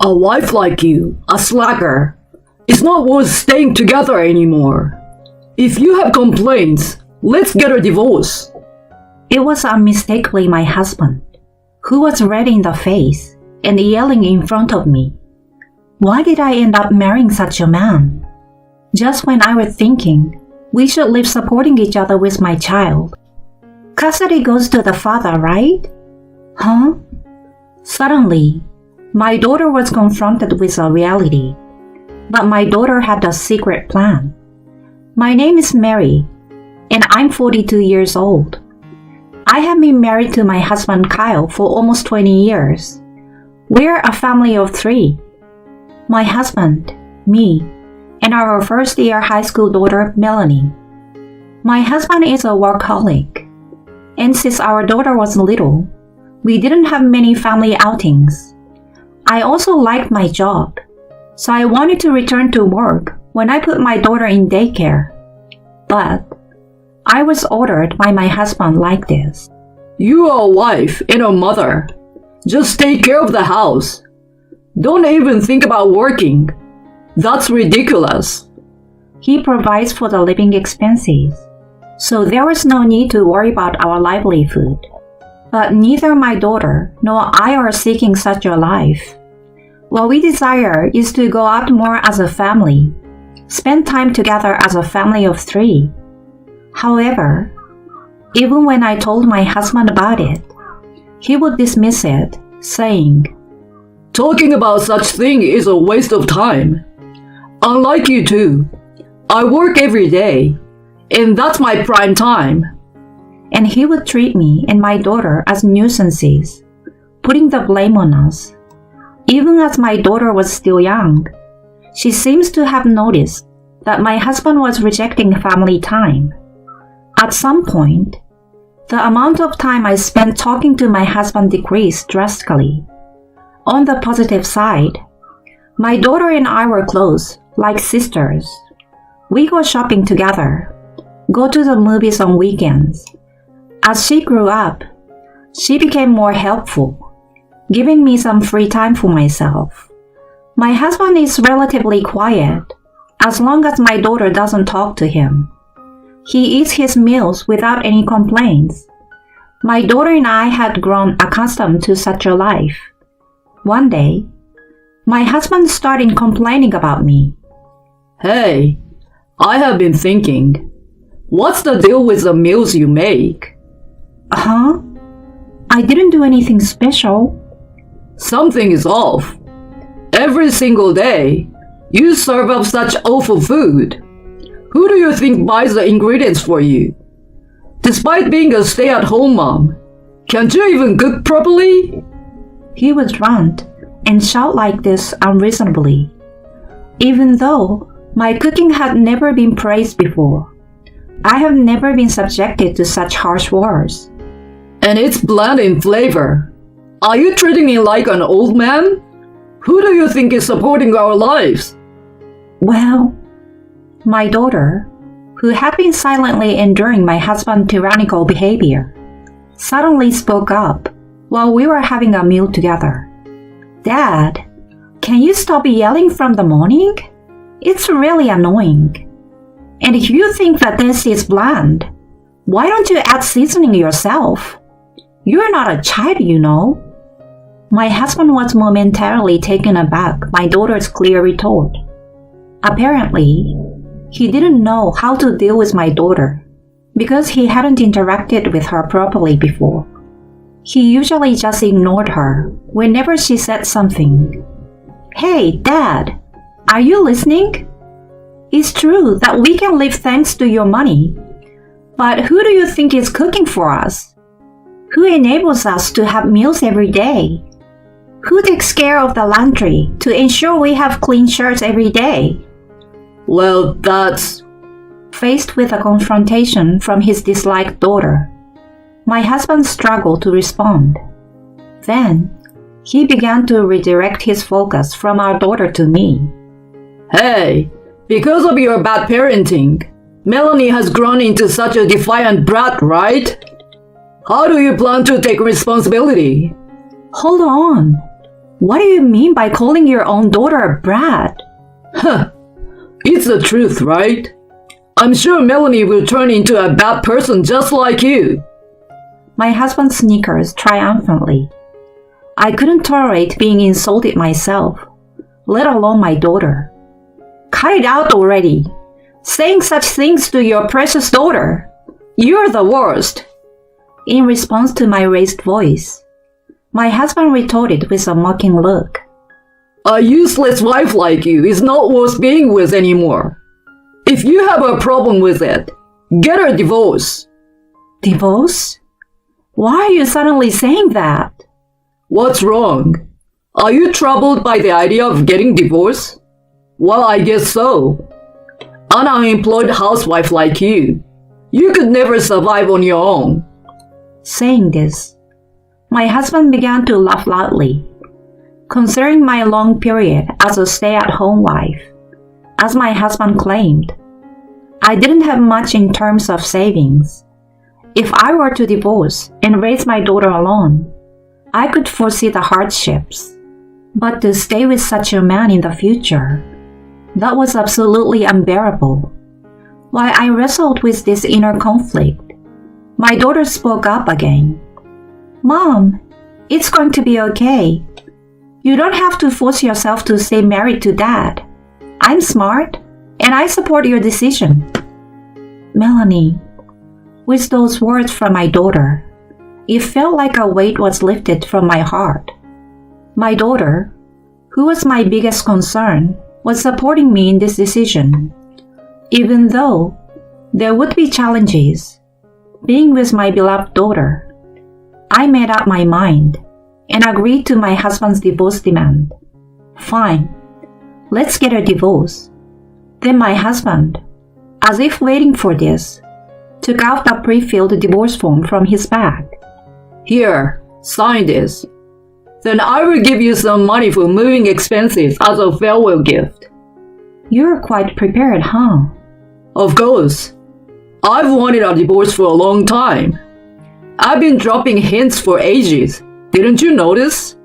A wife like you, a slacker, is not worth staying together anymore. If you have complaints, let's get a divorce. It was unmistakably my husband, who was red in the face and yelling in front of me. Why did I end up marrying such a man? Just when I was thinking we should live supporting each other with my child. Custody goes to the father, right? Huh? Suddenly, my daughter was confronted with a reality. But my daughter had a secret plan. My name is Mary, and I'm 42 years old. I have been married to my husband Kyle for almost 20 years. We're a family of 3. My husband, me, and our first-year high school daughter, Melanie. My husband is a workaholic, and since our daughter was little, we didn't have many family outings. I also liked my job, so I wanted to return to work when I put my daughter in daycare. But I was ordered by my husband like this. You are a wife and a mother. Just take care of the house. Don't even think about working. That's ridiculous. He provides for the living expenses, so there was no need to worry about our livelihood. But neither my daughter nor I are seeking such a life. What we desire is to go out more as a family, spend time together as a family of 3. However, even when I told my husband about it, he would dismiss it, saying, Talking about such thing is a waste of time. Unlike you two, I work every day, and that's my prime time. And he would treat me and my daughter as nuisances, putting the blame on us. Even as my daughter was still young, she seems to have noticed that my husband was rejecting family time. At some point, the amount of time I spent talking to my husband decreased drastically. On the positive side, my daughter and I were close, like sisters. We go shopping together, go to the movies on weekends. As she grew up, she became more helpful, giving me some free time for myself. My husband is relatively quiet, as long as my daughter doesn't talk to him. He eats his meals without any complaints. My daughter and I had grown accustomed to such a life. One day, my husband started complaining about me. Hey, I have been thinking, what's the deal with the meals you make? Huh? I didn't do anything special. Something is off. Every single day, you serve up such awful food. Who do you think buys the ingredients for you? Despite being a stay-at-home mom, can't you even cook properly? He would rant and shout like this unreasonably, even though my cooking had never been praised before. I have never been subjected to such harsh words. And it's bland in flavor. Are you treating me like an old man? Who do you think is supporting our lives? Well, my daughter, who had been silently enduring my husband's tyrannical behavior, suddenly spoke up while we were having a meal together. Dad, can you stop yelling from the morning? It's really annoying. And if you think that this is bland, why don't you add seasoning yourself? You're not a child, you know. My husband was momentarily taken aback by my daughter's clear retort. Apparently, he didn't know how to deal with my daughter because he hadn't interacted with her properly before. He usually just ignored her whenever she said something. Hey, Dad, are you listening? It's true that we can live thanks to your money, but who do you think is cooking for us? Who enables us to have meals every day? Who takes care of the laundry to ensure we have clean shirts every day? Well, that's... Faced with a confrontation from his disliked daughter, my husband struggled to respond. Then, he began to redirect his focus from our daughter to me. Hey, because of your bad parenting, Melanie has grown into such a defiant brat, right? How do you plan to take responsibility? Hold on. What do you mean by calling your own daughter a brat? Huh. It's the truth, right? I'm sure Melanie will turn into a bad person just like you. My husband snickers triumphantly. I couldn't tolerate being insulted myself, let alone my daughter. Cut it out already. Saying such things to your precious daughter. You're the worst. In response to my raised voice, my husband retorted with a mocking look. A useless wife like you is not worth being with anymore. If you have a problem with it, get a divorce. Divorce? Why are you suddenly saying that? What's wrong? Are you troubled by the idea of getting divorced? Well, I guess so. An unemployed housewife like you could never survive on your own. Saying this, my husband began to laugh loudly. Considering my long period as a stay-at-home wife, as my husband claimed, I didn't have much in terms of savings. If I were to divorce and raise my daughter alone, I could foresee the hardships. But to stay with such a man in the future, that was absolutely unbearable. While I wrestled with this inner conflict, my daughter spoke up again. Mom, it's going to be okay. You don't have to force yourself to stay married to Dad. I'm smart, and I support your decision. Melanie, with those words from my daughter, it felt like a weight was lifted from my heart. My daughter, who was my biggest concern, was supporting me in this decision. Even though there would be challenges, being with my beloved daughter, I made up my mind and agreed to my husband's divorce demand. Fine, let's get a divorce. Then my husband, as if waiting for this, took out a pre-filled divorce form from his bag. Here, sign this. Then I will give you some money for moving expenses as a farewell gift. You're quite prepared, huh? Of course. I've wanted a divorce for a long time. I've been dropping hints for ages. Didn't you notice?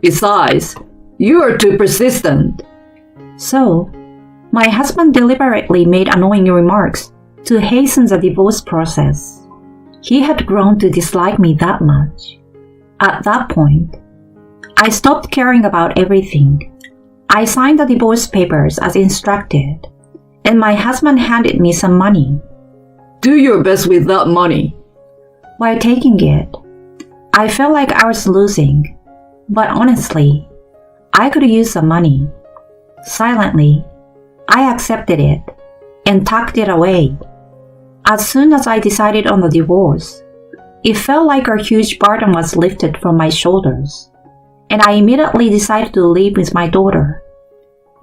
Besides, you are too persistent. So, my husband deliberately made annoying remarks to hasten the divorce process. He had grown to dislike me that much. At that point, I stopped caring about everything. I signed the divorce papers as instructed, and my husband handed me some money. Do your best with that money. While taking it, I felt like I was losing, but honestly, I could use some money. Silently, I accepted it and tucked it away. As soon as I decided on the divorce, it felt like a huge burden was lifted from my shoulders, and I immediately decided to live with my daughter.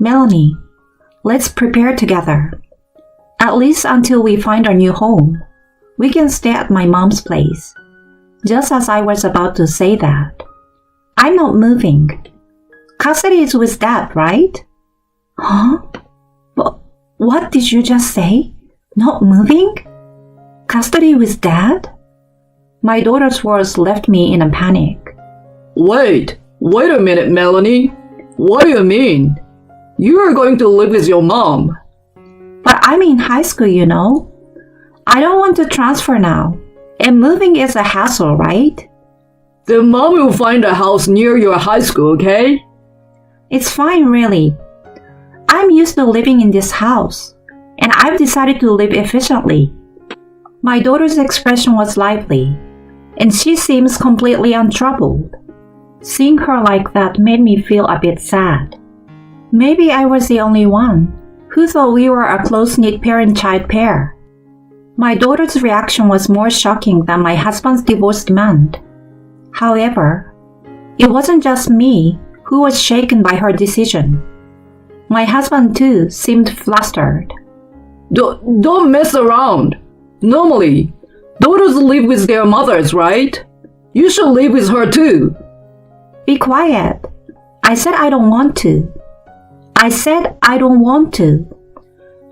Melanie, let's prepare together. At least until we find our new home, we can stay at my mom's place. Just as I was about to say that, I'm not moving. Custody is with Dad, right? Huh? What did you just say? Not moving? Custody with Dad? My daughter's words left me in a panic. Wait a minute, Melanie. What do you mean? You are going to live with your mom. But I'm in high school, you know. I don't want to transfer now. And moving is a hassle, right? Then Mom will find a house near your high school, okay? It's fine, really. I'm used to living in this house, and I've decided to live efficiently. My daughter's expression was lively, and she seems completely untroubled. Seeing her like that made me feel a bit sad. Maybe I was the only one who thought we were a close-knit parent-child pair. My daughter's reaction was more shocking than my husband's divorce demand. However, it wasn't just me who was shaken by her decision. My husband too seemed flustered. Don't mess around. Normally, daughters live with their mothers, right? You should live with her too. Be quiet. I said I don't want to. I said I don't want to.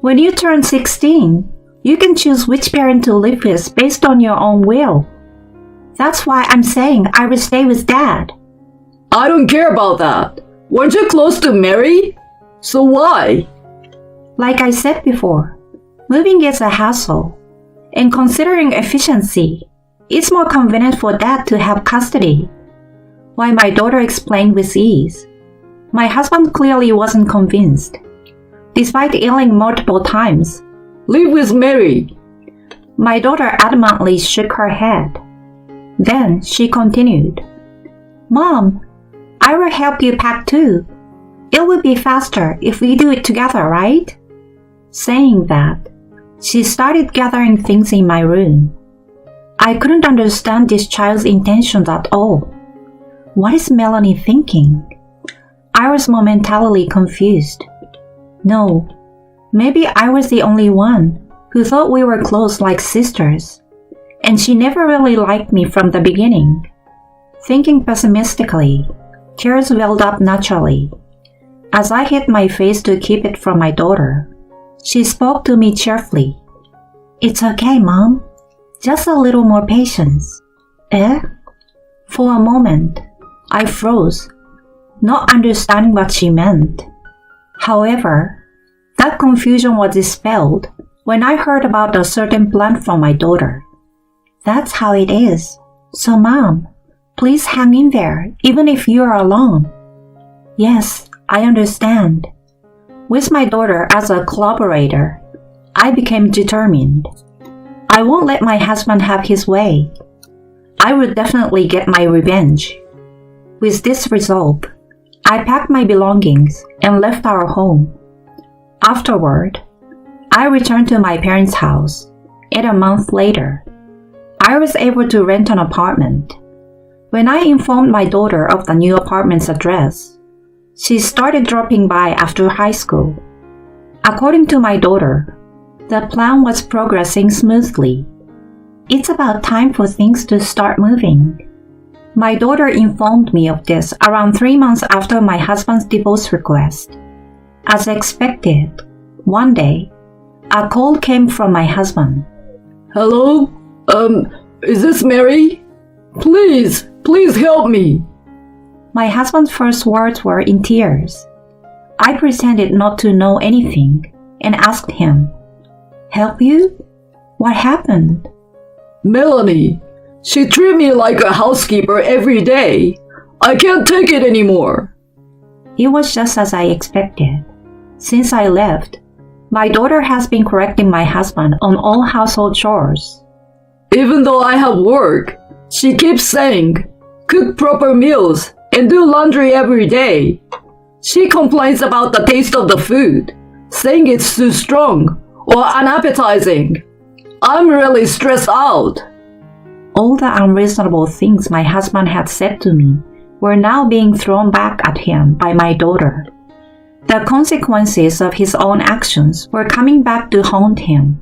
When you turn 16, you can choose which parent to live with based on your own will. That's why I'm saying I will stay with Dad. I don't care about that. Weren't you close to marry? So why? Like I said before, moving is a hassle. And considering efficiency, it's more convenient for dad to have custody. While my daughter explained with ease, my husband clearly wasn't convinced. Despite yelling multiple times, Live with Mary. my daughter adamantly shook her head. Then she continued, Mom, I will help you pack too. It will be faster if we do it together, right? Saying that, she started gathering things in my room. I couldn't understand this child's intentions at all. What is Melanie thinking? I was momentarily confused. No, maybe I was the only one who thought we were close like sisters, and she never really liked me from the beginning. Thinking pessimistically, tears welled up naturally. As I hid my face to keep it from my daughter, she spoke to me cheerfully. It's okay, Mom. Just a little more patience. Eh? For a moment, I froze, not understanding what she meant. However, that confusion was dispelled when I heard about a certain plan from my daughter. That's how it is. So, Mom, please hang in there, even if you're alone. Yes, I understand. With my daughter as a collaborator, I became determined. I won't let my husband have his way. I will definitely get my revenge. With this resolve, I packed my belongings and left our home. Afterward, I returned to my parents' house, and a month later, I was able to rent an apartment. When I informed my daughter of the new apartment's address, she started dropping by after high school. According to my daughter, the plan was progressing smoothly. It's about time for things to start moving. My daughter informed me of this around 3 months after my husband's divorce request. As expected, one day, a call came from my husband. Hello? Is this Mary? Please help me. My husband's first words were in tears. I pretended not to know anything and asked him, Help you? What happened? Melanie, she treats me like a housekeeper every day. I can't take it anymore. It was just as I expected. Since I left, my daughter has been correcting my husband on all household chores. Even though I have work, she keeps saying, cook proper meals and do laundry every day. She complains about the taste of the food, saying it's too strong or unappetizing. I'm really stressed out. All the unreasonable things my husband had said to me were now being thrown back at him by my daughter. The consequences of his own actions were coming back to haunt him.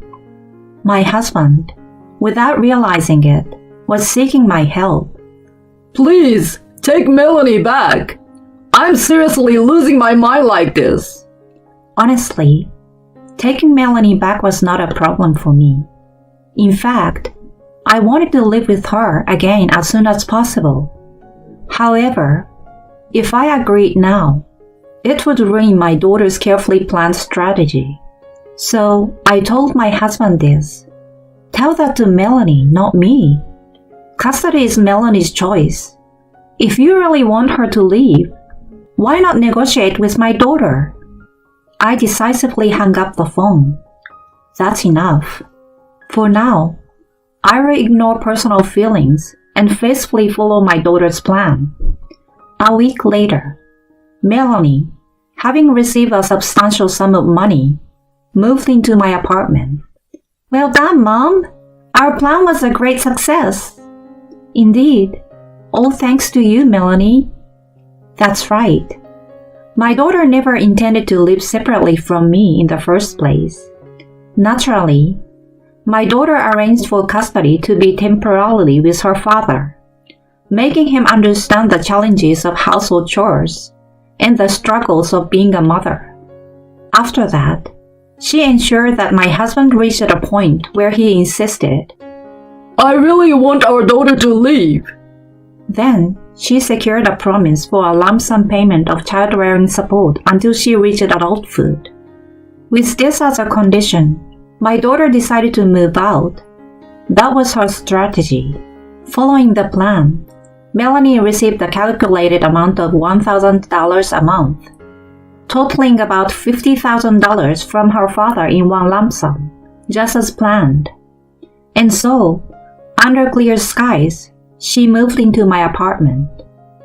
My husband, without realizing it, was seeking my help. Please, take Melanie back. I'm seriously losing my mind like this. Honestly, taking Melanie back was not a problem for me. In fact, I wanted to live with her again as soon as possible. However, if I agreed now, it would ruin my daughter's carefully planned strategy. So I told my husband this. Tell that to Melanie, not me. Custody is Melanie's choice. If you really want her to leave, why not negotiate with my daughter? I decisively hung up the phone. That's enough. For now, I will ignore personal feelings and faithfully follow my daughter's plan. A week later, Melanie, having received a substantial sum of money, moved into my apartment. Well done, Mom! Our plan was a great success. Indeed, all thanks to you, Melanie. That's right. My daughter never intended to live separately from me in the first place. Naturally, my daughter arranged for custody to be temporarily with her father, making him understand the challenges of household chores and the struggles of being a mother. After that, she ensured that my husband reached a point where he insisted, I really want our daughter to leave. Then she secured a promise for a lump sum payment of child-rearing support until she reached adulthood. With this as a condition, my daughter decided to move out. That was her strategy. Following the plan, Melanie received a calculated amount of $1,000 a month, totaling about $50,000 from her father in one lump sum, just as planned. And so, under clear skies, she moved into my apartment.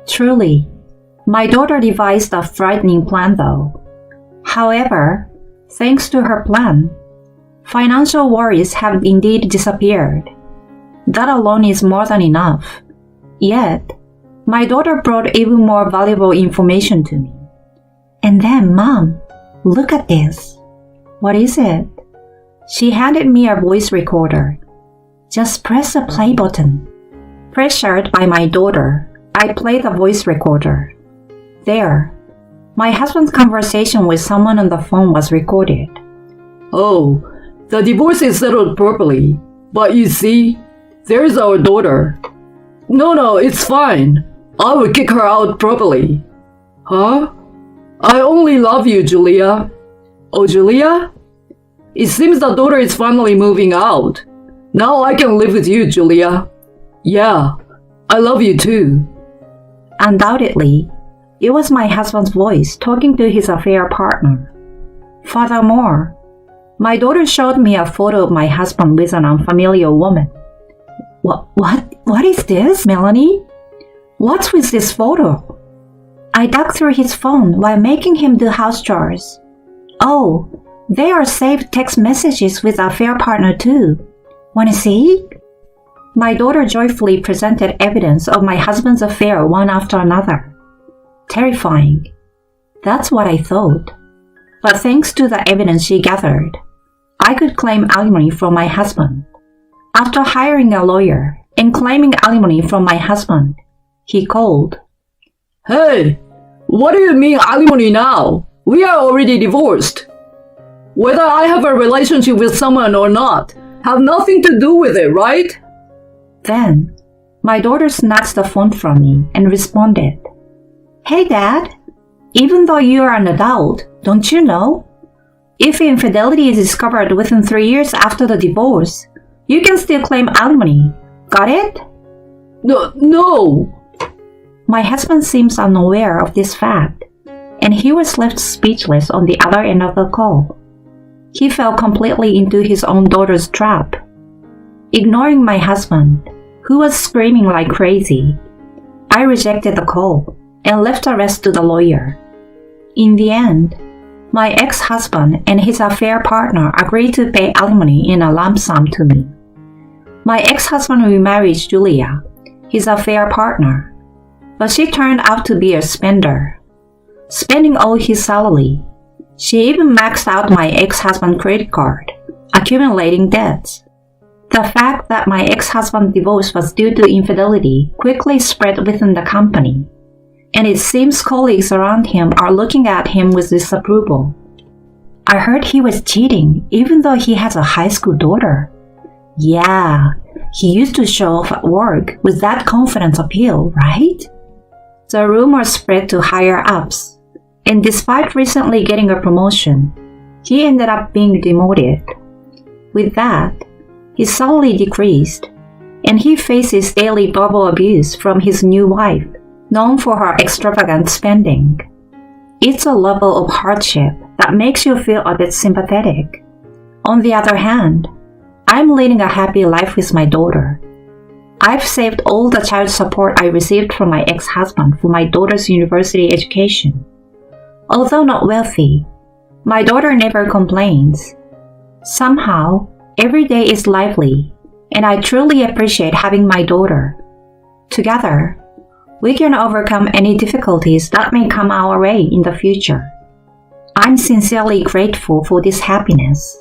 Truly, my daughter devised a frightening plan though. However, thanks to her plan, financial worries have indeed disappeared. That alone is more than enough. Yet, my daughter brought even more valuable information to me. And then, Mom, look at this. What is it? She handed me a voice recorder. Just press the play button. Pressured by my daughter, I played the voice recorder. There, my husband's conversation with someone on the phone was recorded. Oh, the divorce is settled properly. But you see, there's our daughter. No, it's fine. I will kick her out properly. Huh? I only love you, Julia. Oh, Julia? It seems the daughter is finally moving out. Now I can live with you, Julia. Yeah, I love you too. Undoubtedly, it was my husband's voice talking to his affair partner. Furthermore, my daughter showed me a photo of my husband with an unfamiliar woman. What is this, Melanie? What's with this photo? I dug through his phone while making him do house chores. Oh, they are saved text messages with affair partner too. Wanna see? My daughter joyfully presented evidence of my husband's affair one after another. Terrifying. That's what I thought. But thanks to the evidence she gathered, I could claim alimony from my husband. After hiring a lawyer and claiming alimony from my husband, he called. Hey, what do you mean alimony now? We are already divorced. Whether I have a relationship with someone or not have nothing to do with it, right? Then, my daughter snatched the phone from me and responded, Hey Dad, even though you are an adult, don't you know? If infidelity is discovered within 3 years after the divorce, you can still claim alimony. Got it? No. My husband seems unaware of this fact, and he was left speechless on the other end of the call. He fell completely into his own daughter's trap. Ignoring my husband, who was screaming like crazy, I rejected the call and left the rest to the lawyer. In the end, my ex-husband and his affair partner agreed to pay alimony in a lump sum to me. My ex-husband remarried Julia, his affair partner, but she turned out to be a spender. Spending all his salary, she even maxed out my ex-husband's credit card, accumulating debts. The fact that my ex-husband's divorce was due to infidelity quickly spread within the company, and it seems colleagues around him are looking at him with disapproval. I heard he was cheating even though he has a high school daughter. Yeah, he used to show off at work with that confidence appeal, right? The rumor spread to higher ups, and despite recently getting a promotion, he ended up being demoted. With that, his salary decreased, and he faces daily verbal abuse from his new wife, known for her extravagant spending. It's a level of hardship that makes you feel a bit sympathetic. On the other hand, I'm leading a happy life with my daughter. I've saved all the child support I received from my ex-husband for my daughter's university education. Although not wealthy, my daughter never complains. Somehow, every day is lively, and I truly appreciate having my daughter. Together, we can overcome any difficulties that may come our way in the future. I'm sincerely grateful for this happiness.